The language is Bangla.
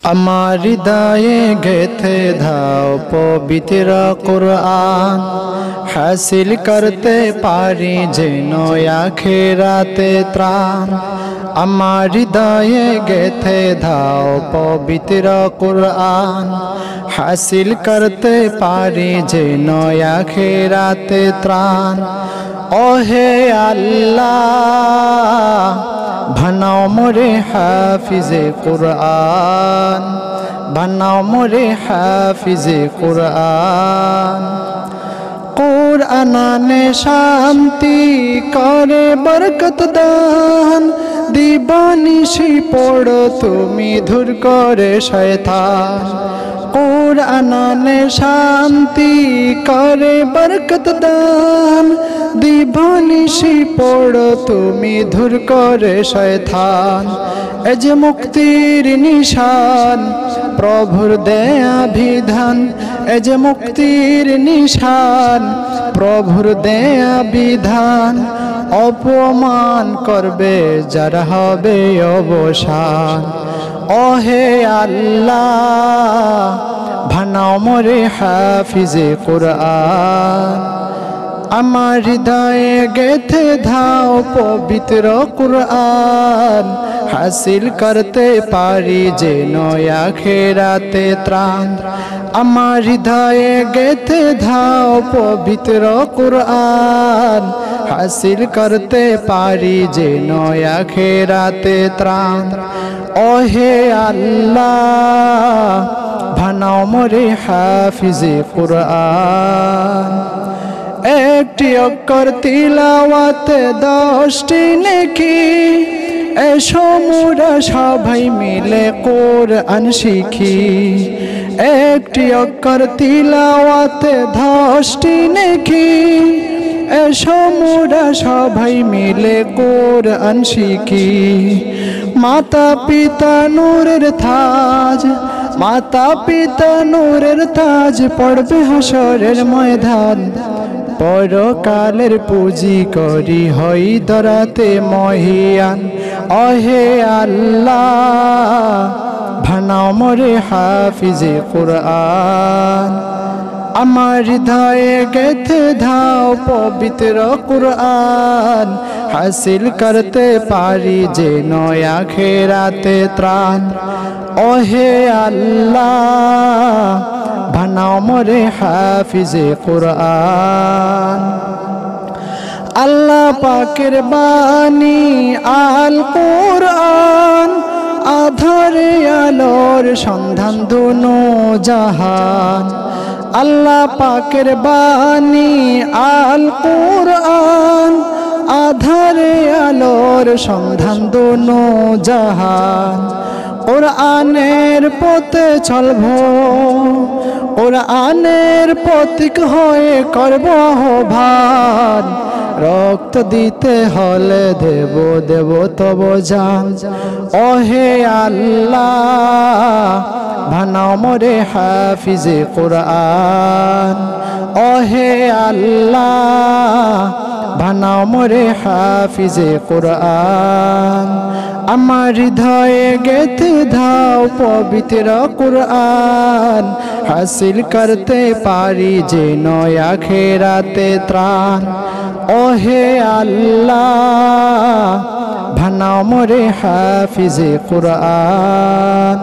আমার হৃদয়ে গেথে দাও পবিত্র কুরআন, হাসিল করতে পারি যেন আখিরাতে ত্রাণ। আমার হৃদয়ে গেথে দাও পবিত্র কুরআন, হাসিল করতে পারি যেন আখিরাতে ত্রাণ। ওহে আল্লাহ বানাও মোরে হাফিজে কুরআন, বানাও মোরে হাফিজে কুরআন। কুরআনে শান্তি করে বরকত দান, দিবানিশি পড়ো তুমি দূর করে শয়তান। কুরআনে শান্তি করে বরকত দান, দিবানিশি পড়ো তুমি দূর করে শয়তান। এ যে মুক্তির নিশান প্রভুর দেয়া বিধান, এ যে মুক্তির নিশান প্রভুর দেয়া বিধান। অপমান করবে যারা হবে অবসান। ওহে আল্লাহ বানাও মোরে হাফিজে কুরআন, আমার হৃদয়ে গেথে দাও পবিত্র কুরআন, হাসিল করতে পারি যেন আখিরাতে ত্রাণ। আমার হৃদয়ে গেথে দাও পবিত্র কুরআন, হাসিল করতে পারি যেন আখিরাতে ত্রাণ। ওহে আল্লাহ বানাও মোরে হাফিজে কুরআন। একটি অক্ষর তিলাওয়াতে 10টি নেকি, এসো মোরা সবাই মিলে কুরআন শিখি। একটি অক্ষর তিলাওয়াতে 10টি নেকি, এসো মোরা সবাই মিলে কুরআন শিখি। মাতা পিতা নূরের তাজ, মাতা পিতা নূরের তাজ পড়বে হাসরের ময়দান। পরকালের পুঁজি করি হই দরাতে মহিয়ান। ওহে আল্লাহ বানাও মোরে হাফিজে কুরআন, আমার হৃদয়ে গেথে দাও পবিত্র কুরআন, হাসিল করতে পারি যেন আখিরাতে ত্রাণ। ওহে আল্লাহ বানাও মোরে হাফিজে কুরআন। আল্লাহ পাকের বাণী আল কুরআন, আধারে আলোর সন্ধান দুনো জাহান। আল্লাহ পাকের বাণী আল কুরআন, আধারে আলোর সন্ধান দুনো জাহান। কুরআনের পথে চলবো, কুরআনের পথিক হয়ে করব আহ্বান। রক্ত দিতে হলে দেব দেব তব জান। ওহে আল্লাহ বানাও মোরে হাফিজে কুরআন, ওহে আল্লাহ বানাও মোরে হাফিজে কুরআন। আমার হৃদয়ে গেথে দাও পবিত্র কুরআন, হাসিল করতে পারি যেন আখিরাতে ত্রাণ। ওহে আল্লাহ বানাও মোরে হাফিজে কুরআন।